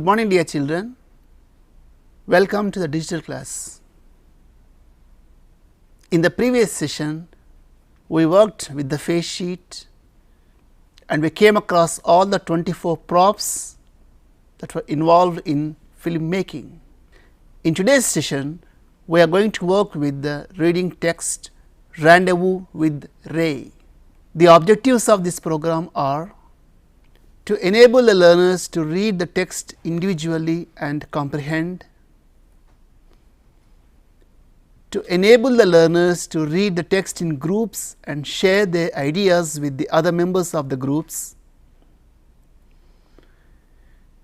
morning, dear children. Welcome to the digital class. In the previous session, we worked with the face sheet and we came across all the 24 props that were involved in film making. In today's session, we are going to work with the reading text Rendezvous with Ray. The objectives of this program are to enable the learners to read the text individually and comprehend, to enable the learners to read the text in groups and share their ideas with the other members of the groups,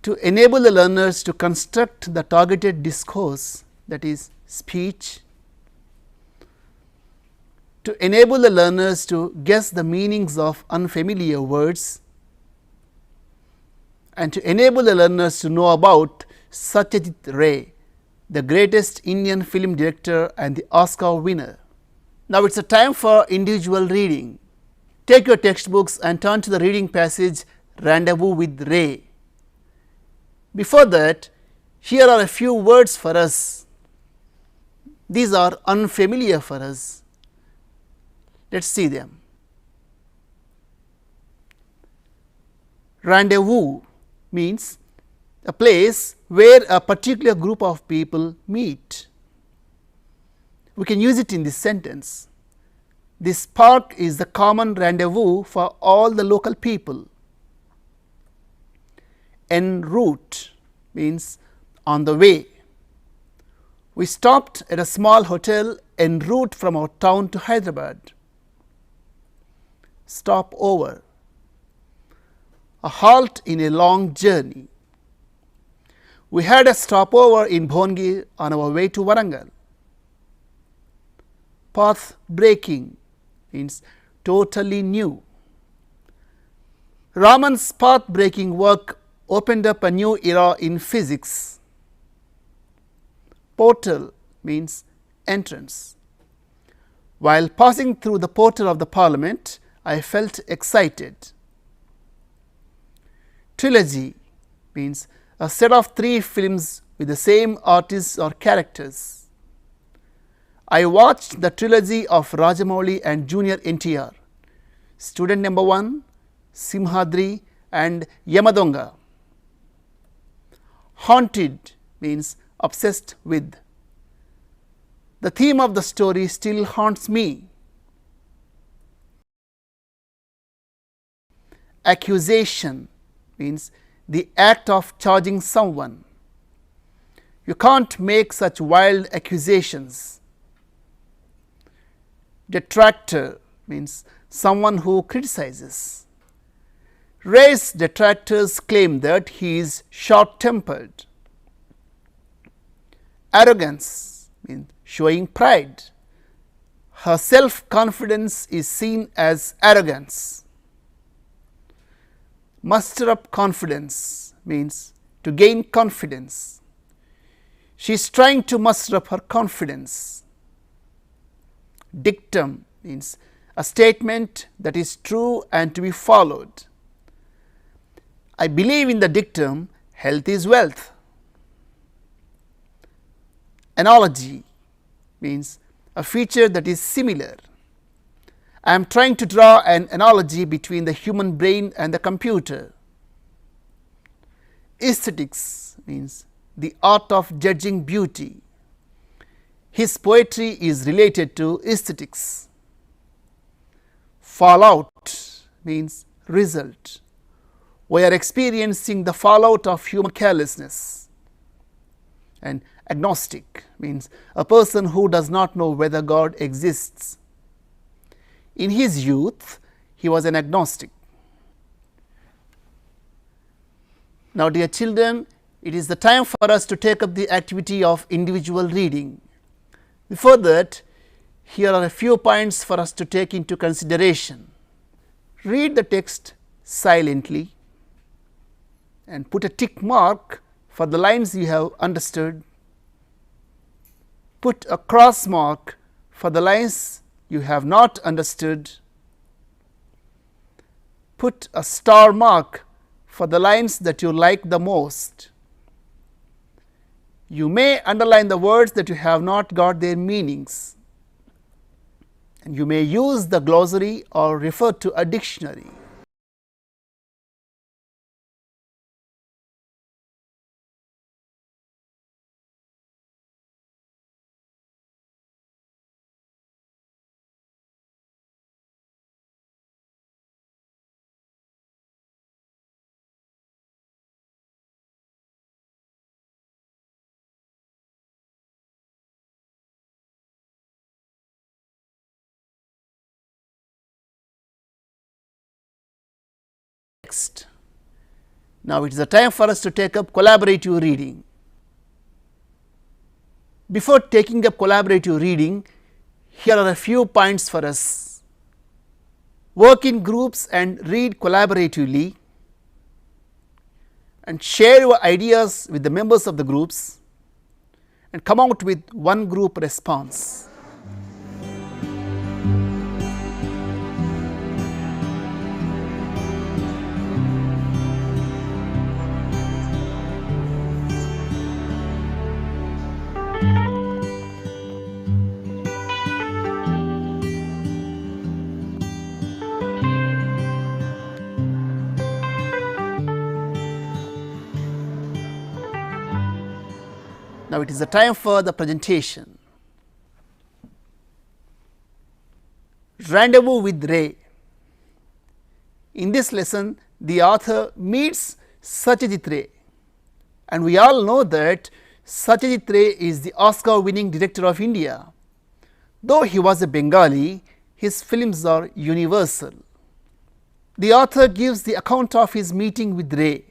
to enable the learners to construct the targeted discourse, that is speech, to enable the learners to guess the meanings of unfamiliar words, and to enable the learners to know about Satyajit Ray, the greatest Indian film director and the Oscar winner. Now, it is a time for individual reading. Take your textbooks and turn to the reading passage Rendezvous with Ray. Before that, here are a few words for us. These are unfamiliar for us. Let us see them. Rendezvous means a place where a particular group of people meet. We can use it in this sentence. This park is the common rendezvous for all the local people. En route means on the way. We stopped at a small hotel en route from our town to Hyderabad. Stop over. A halt in a long journey. We had a stopover in Bhongi on our way to Warangal. Path breaking means totally new. Raman's path breaking work opened up a new era in physics. Portal means entrance. While passing through the portal of the Parliament, I felt excited. Trilogy means a set of 3 films with the same artists or characters. I watched the trilogy of Rajamouli and Junior NTR, Student Number 1, Simhadri and Yamadonga. Haunted means obsessed with. The theme of the story still haunts me. Accusation means the act of charging someone. You can't make such wild accusations. Detractor means someone who criticizes. Ray's detractors claim that he is short-tempered. Arrogance means showing pride. Her self-confidence is seen as arrogance. Muster up confidence means to gain confidence. She is trying to muster up her confidence. Dictum means a statement that is true and to be followed. I believe in the dictum, health is wealth. Analogy means a feature that is similar. I am trying to draw an analogy between the human brain and the computer. Aesthetics means the art of judging beauty. His poetry is related to aesthetics. Fallout means result. We are experiencing the fallout of human carelessness. And agnostic means a person who does not know whether God exists. In his youth, he was an agnostic. Now, dear children, it is the time for us to take up the activity of individual reading. Before that, here are a few points for us to take into consideration. Read the text silently and put a tick mark for the lines you have understood. Put a cross mark for the lines you have not understood. Put a star mark for the lines that you like the most. You may underline the words that you have not got their meanings, and you may use the glossary or refer to a dictionary. Next, now it is the time for us to take up collaborative reading. Before taking up collaborative reading, here are a few points for us. Work in groups and read collaboratively, and share your ideas with the members of the groups, and come out with one group response. Now it is the time for the presentation. Rendezvous with 𝗧. In this lesson, the author meets 𝗧𝗦𝗔𝗧 𝗧, and we all know that 𝗧𝗦𝗔𝗧 𝗧 is the Oscar-winning director of India. Though he was a Bengali, his films are universal. The author gives the account of his meeting with 𝗧.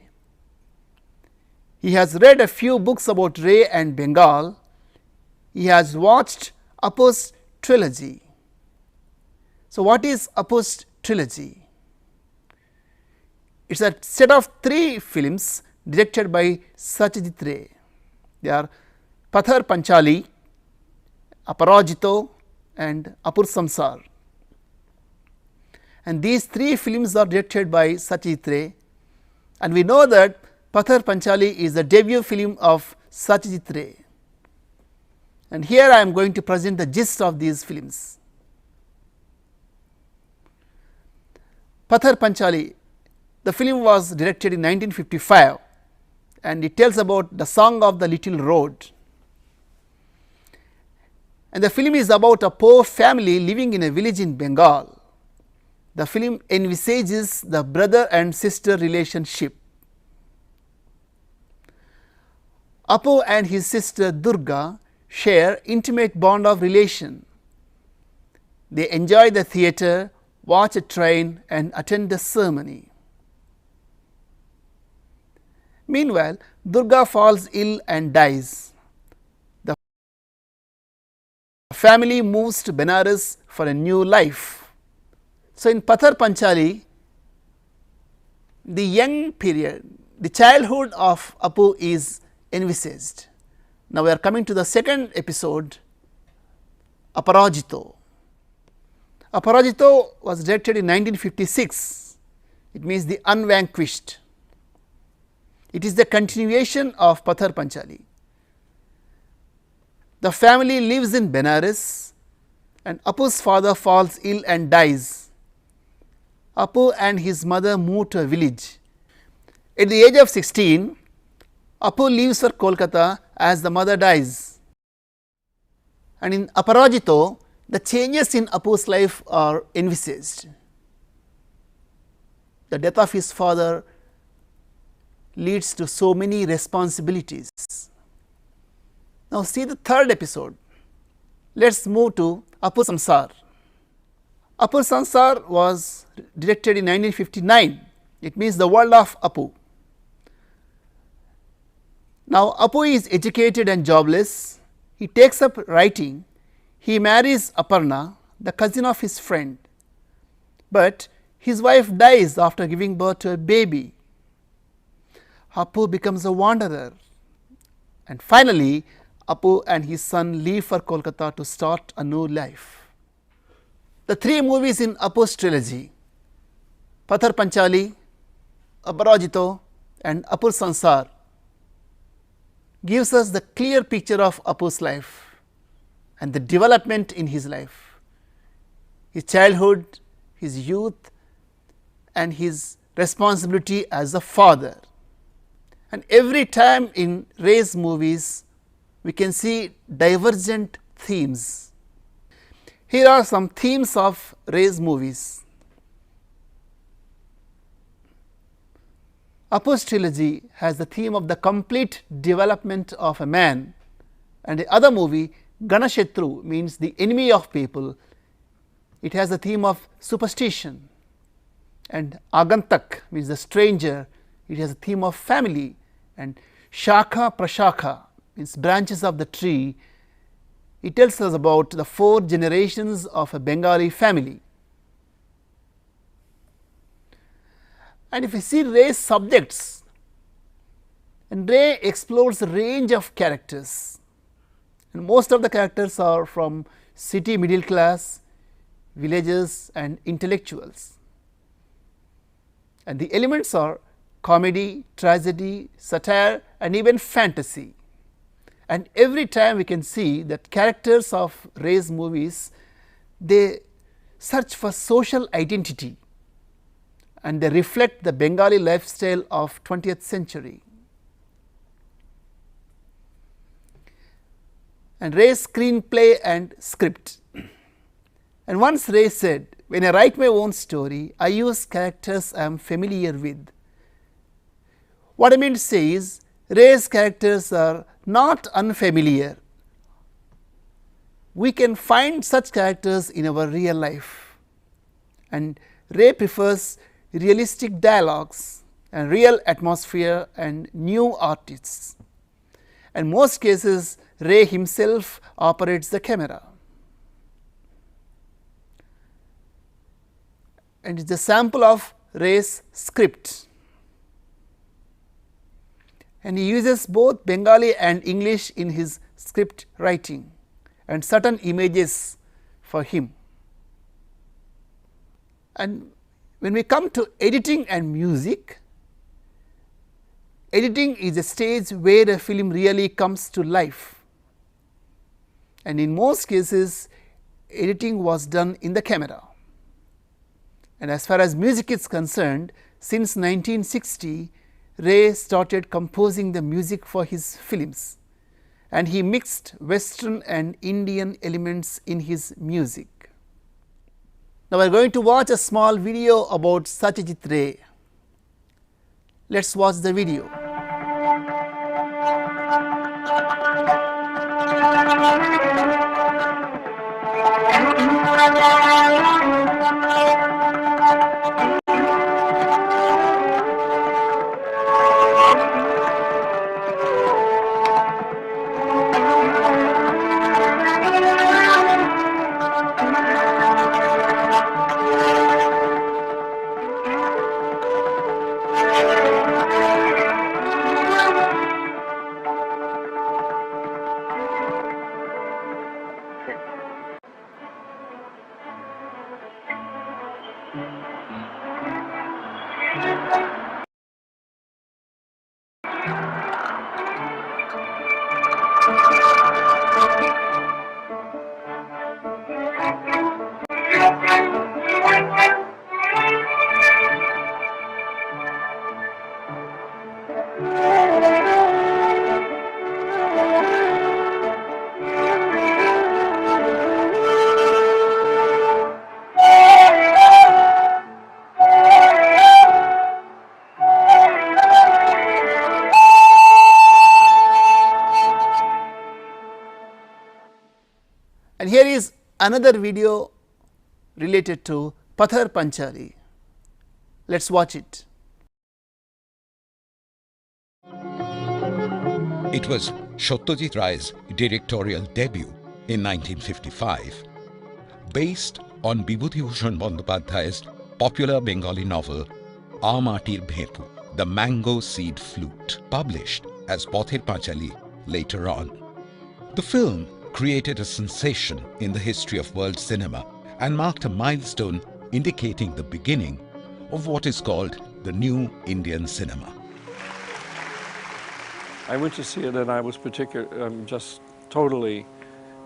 He has read a few books about 𝗧 and Bengal. He has watched 𝗹𝗶𝗫 trilogy. So, what is 𝗹𝗶𝗫 trilogy? It is a set of 3 films directed by 𝗧𝗦𝗔𝗧 𝗧. They are 𝗪𝗃 𝗪𝗀𝗁, 𝗹𝗁𝗔𝗀 and 𝗹𝗃 𝗪𝗀. And these 3 films are directed by 𝗧𝗦𝗔𝗧 𝗧, and we know that 𝗪𝗃 𝗪𝗀𝗁 is the debut film of 𝗧𝗦𝗔𝗧 𝗧. And here I am going to present the gist of these films. 𝗪𝗃 𝗪𝗀𝗁, the film was directed in 1955, and it tells about the song of the little road. And the film is about a poor family living in a village in Bengal. The film envisages the brother and sister relationship. 𝗹𝗶 and his sister Durga share intimate bond of relation. They enjoy the theatre, watch a train and attend the ceremony. Meanwhile, Durga falls ill and dies. The family moves to Benares for a new life. So, in 𝗪𝗃 𝗪𝗀𝗁, the young period, the childhood of 𝗹𝗶 is envisaged. Now, we are coming to the second episode, 𝗹𝗁𝗔𝗀. 𝗹𝗁𝗔𝗀 was directed in 1956. It means the unvanquished. It is the continuation of 𝗪𝗃 𝗪𝗀𝗁. The family lives in Benares, and 𝗹𝗃's father falls ill and dies. 𝗹𝗃 and his mother move to a village. At the age of 16, 𝗹𝗃 leaves for Kolkata as the mother dies. And in 𝗹𝗁𝗔𝗀, the changes in 𝗹𝗃's life are envisaged. The death of his father leads to so many responsibilities. Now, see the third episode. Let us move to 𝗹𝗃 𝗪𝗀𝗁. 𝗹𝗃 𝗪𝗀𝗁 was directed in 1959. It means the world of 𝗹𝗃. Now, 𝗹𝗃 is educated and jobless. He takes up writing. He marries Aparna, the cousin of his friend, but his wife dies after giving birth to a baby. 𝗹𝗃 becomes a wanderer, and finally, 𝗹𝗃 and his son leave for Kolkata to start a new life. The 3 movies in 𝗹𝗃's trilogy, 𝗪𝗃 𝗪𝗀𝗁, 𝗹𝗁𝗔𝗀 and 𝗹𝗃 𝗪𝗀𝗁, gives us the clear picture of Apu's life and the development in his life, his childhood, his youth, and his responsibility as a father. And every time in Ray's movies, we can see divergent themes. Here are some themes of Ray's movies. Apu's trilogy has the theme of the complete development of a man, and the other movie, Ganashathru, means the enemy of people. It has the theme of superstition, and Agantak means the stranger. It has a theme of family, and Shakha Prashakha means branches of the tree. It tells us about the 4 generations of a Bengali family. And if we see Ray's subjects, and Ray explores a range of characters, and most of the characters are from city middle class, villagers and intellectuals. And the elements are comedy, tragedy, satire and even fantasy. And every time we can see that characters of Ray's movies, they search for social identity and they reflect the Bengali lifestyle of 20th century. And Ray's screenplay and script. And once Ray said, when I write my own story, I use characters I am familiar with. What I mean to say is, Ray's characters are not unfamiliar. We can find such characters in our real life, and Ray prefers realistic dialogues and real atmosphere and new artists. And most cases, Ray himself operates the camera. And it is a sample of Ray's script. And he uses both Bengali and English in his script writing and certain images for him. And when we come to editing and music, editing is a stage where a film really comes to life, and in most cases editing was done in the camera. And as far as music is concerned, since 1960, Ray started composing the music for his films, and he mixed Western and Indian elements in his music. Now, we are going to watch a small video about Satyajit Ray. Let us watch the video. And here is another video related to Pathar Panchali. Let us watch it. It was Satyajit Ray's directorial debut in 1955, based on 𝗵𝗵𝗎 Bandopadhyay's popular Bengali novel 𝗳𝗏𝗍, The Mango Seed Flute, published as Pathar Panchali later on. The film created a sensation in the history of world cinema and marked a milestone indicating the beginning of what is called the new Indian cinema. I went to see it and I was just totally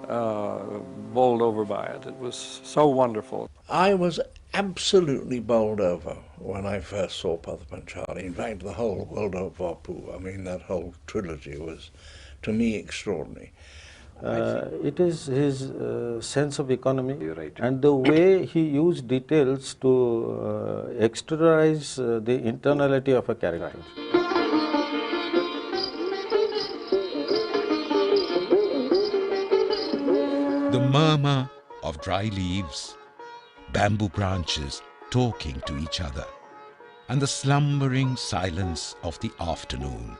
bowled over by it. It was so wonderful. I was absolutely bowled over when I first saw 𝗵𝗺𝗺𝗁. In fact, the whole world of 𝗵𝗁𝗺, I mean, that whole trilogy was, to me, extraordinary. It is his sense of economy and the way he used details to exteriorize the internality of a character. The murmur of dry leaves, bamboo branches talking to each other, and the slumbering silence of the afternoon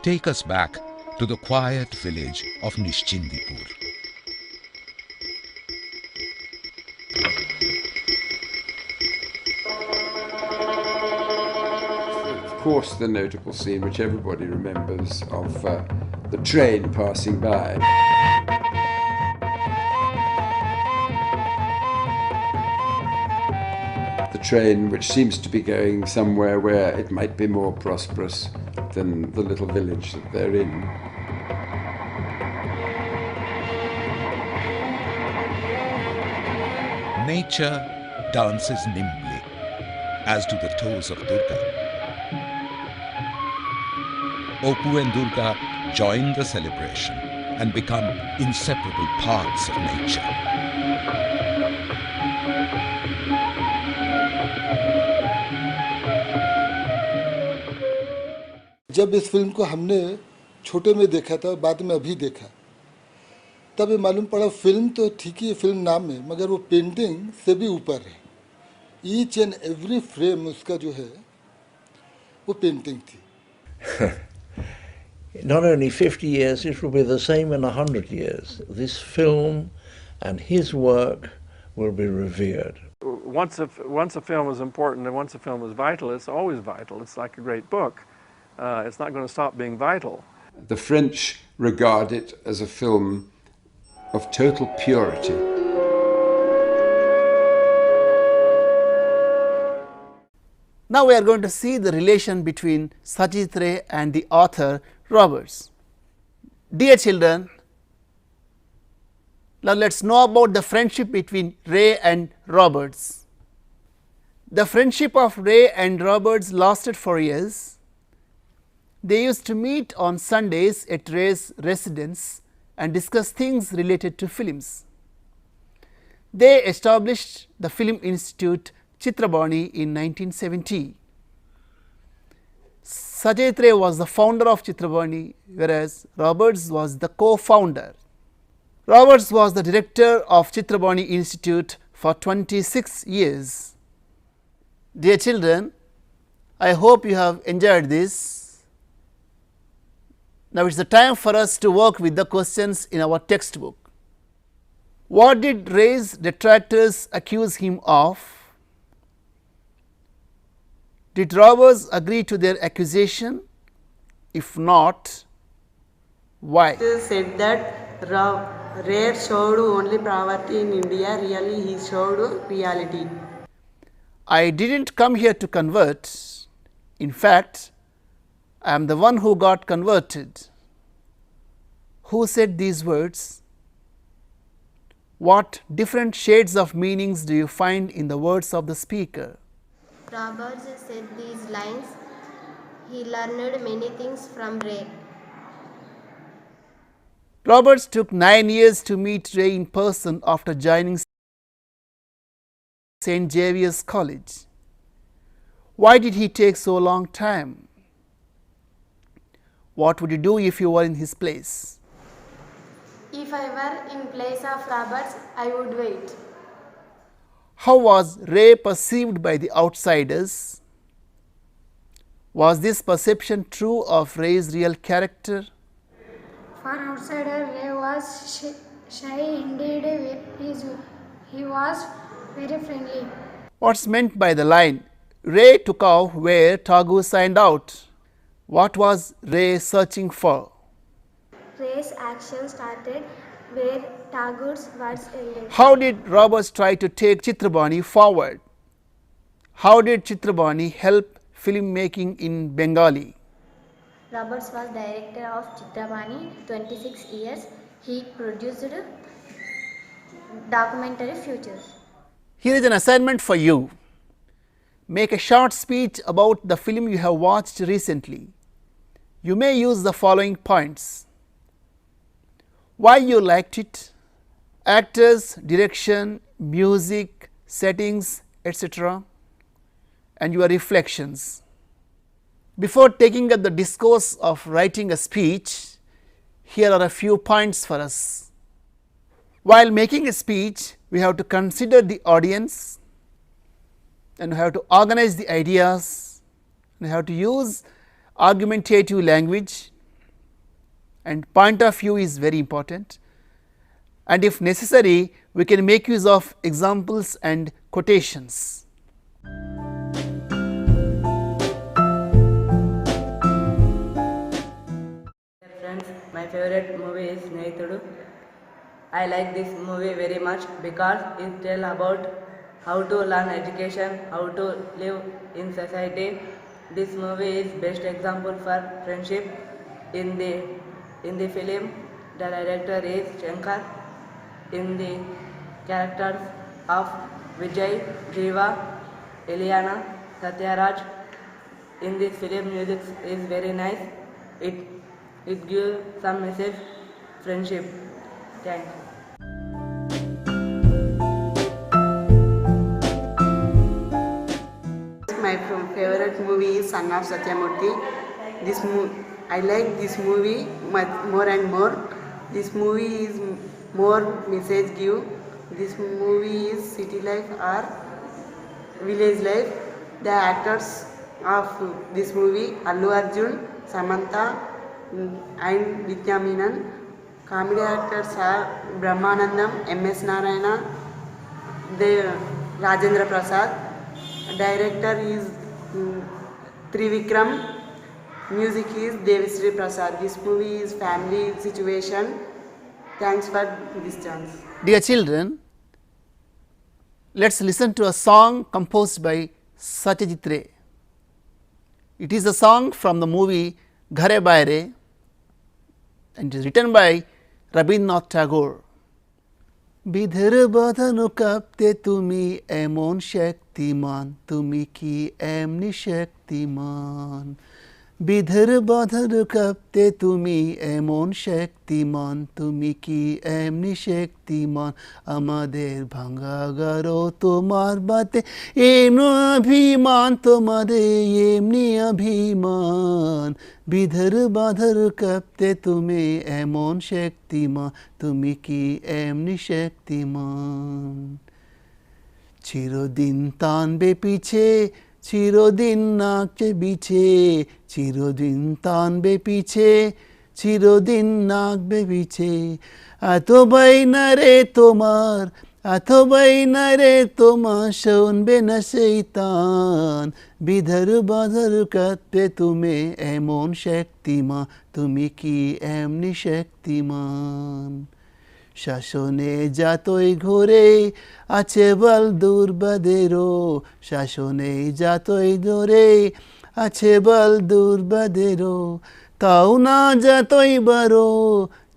take us back to the quiet village of Nischiндipur. Of course, the notable scene which everybody remembers of the train passing by. The train which seems to be going somewhere where it might be more prosperous than the little village that they're in. Nature dances nimbly, as do the toes of Durga. Oppu and Durga join the celebration and become inseparable parts of nature. जब इस film को हमने छोटे में देखा था, बाद में अभी देखा, तब ये मालूम पड़ा फिल्म तो ठीक ही है, फिल्म नाम है, मगर वो पेंटिंग से भी ऊपर है. ईच एंड एवरी फ्रेम उसका जो है वो पेंटिंग थी. Not only 50 years, it will be the same in 100 years. This film and his work will be revered. Once a film is important and once a film is vital, it's always vital. It's like a great book. It's not going to stop being vital. The French regard it as a film of total purity. Now we are going to see the relation between Satyajit Ray and the author Roberts. Dear children, now let us know about the friendship between Ray and Roberts. The friendship of Ray and Roberts lasted for years. They used to meet on Sundays at Ray's residence and discuss things related to films. They established the Film Institute Chitrabani in 1970. Satyajit Ray was the founder of Chitrabani, whereas Roberts was the co-founder. Roberts was the director of Chitrabani Institute for 26 years. Dear children, I hope you have enjoyed this. Now, it is the time for us to work with the questions in our textbook. What did Ray's detractors accuse him of? Did Roberts agree to their accusation? If not, why? It said that Ray showed only poverty in India, really he showed reality. I didn't come here to convert. In fact, I am the one who got converted. Who said these words? What different shades of meanings do you find in the words of the speaker? Roberts said these lines. He learned many things from Ray. Roberts took 9 years to meet Ray in person after joining St. Xavier's College. Why did he take so long time? What would you do if you were in his place? If I were in place of Roberts, I would wait. How was Ray perceived by the outsiders? Was this perception true of Ray's real character? For outsider, Ray was shy indeed. He was very friendly. What's meant by the line, Ray took off where Tagore signed out? What was Ray searching for? Ray's action started where Tagore's words ended. How did Roberts try to take Chitrabani forward? How did Chitrabani help filmmaking in Bengali? Roberts was director of Chitrabani 26 years. He produced documentary Futures. Here is an assignment for you. Make a short speech about the film you have watched recently. You may use the following points: why you liked it, actors, direction, music, settings, etc., and your reflections. Before taking up the discourse of writing a speech, here are a few points for us. While making a speech, we have to consider the audience, and we have to organize the ideas, we have to use argumentative language, and point of view is very important, and if necessary we can make use of examples and quotations. Friends, my favorite movie is 𝗧𝗦𝗔𝗧. I like this movie very much because it tells about how to learn education, how to live in society. This movie is best example for friendship. In the film, the director is Shankar. In the characters of Vijay, Jiva, Eliana, Satyaraj. In this film, music is very nice. It gives some message, friendship. Thanks. My favorite movie is Son of Satyamurthy. I like this movie much more and more. This movie is more message give. This movie is city life or village life. The actors of this movie: Allu Arjun, Samantha, and Vidya Menon. Comedy actors are Brahmanandam, M.S. Narayana, Rajendra Prasad. Director is Trivikram. Music is Devisri Prasad. This movie is family situation. Thanks for this chance. Dear children, let us listen to a song composed by 𝗧𝗦𝗔𝗧 𝗚. It is a song from the movie 𝗂𝗽𝗚𝗁 and it is written by Rabindranath Tagore. বিধের বাঁধানো কাঁপতে তুমি এমন শক্তিমান, তুমি কি এমনি শক্তিমান। বিধের বাঁধানো কাঁপতে তুমি এমন শক্তিমান, তুমি কি এমনি শক্তিমান। আমাদের ভাঙা গারো তোমার বাতে এমনি অভিমান, তোমারে এমনি অভিমান। বিধের বাঁধার কাঁপতে তুমি এমন শক্তিমান, তুমি কি এমনি শক্তিমান। চিরদিন টানবে পিছে, চিরদিন নাচবে বিছে, চিরদিন টানবে পিছে, চিরদিন নাচবে বিছে। এত বাইনা রে তোমার, এত বাইনা রে তোমার, শুনবে না শয়তান। বিধের বাঁধার কাঁপতে তুমি এমন শক্তিমান, তুমি কি এমনি শক্তিমান। শাসনে যতই ঘোরে আছে বল দুর্বাদেরও, শাসনে যতই ধরে আছে বল দুর্বাদেরও। তাও না যতই বারো,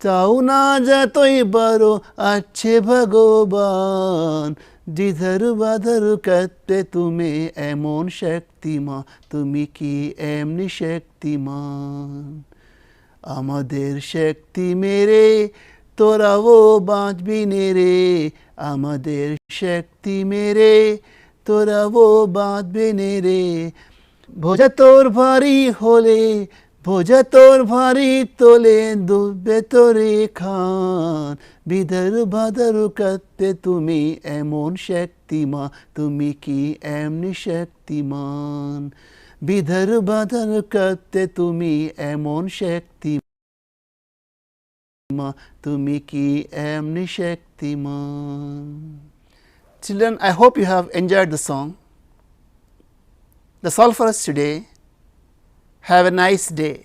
তাও না যতই বারো আছে ভগবান। বিধের বাঁধার কাঁপতে তুমি এমন শক্তিমান, তুমি কি এমনি শক্তিমান। আমাদের শক্তি মেরে তোরাও বাঁচবি নে রে, আমাদের শক্তি মেরে তোরাও বাঁচবে নে রে। বোঝা তোর ভারী হলে, বোঝা তোর ভারী তোলে, ডুববে তোরে খান। বিধের বাঁধার কাঁপতে তুমি এমন শক্তিমান, তুমি কি এমনি শক্তিমান। বিধের বাঁধার কাঁপতে তুমি এমন শক্তিমান, তুমি কি এমনি শক্তিমান। Children, I hope you have enjoyed the song. That's all for us today. Have a nice day.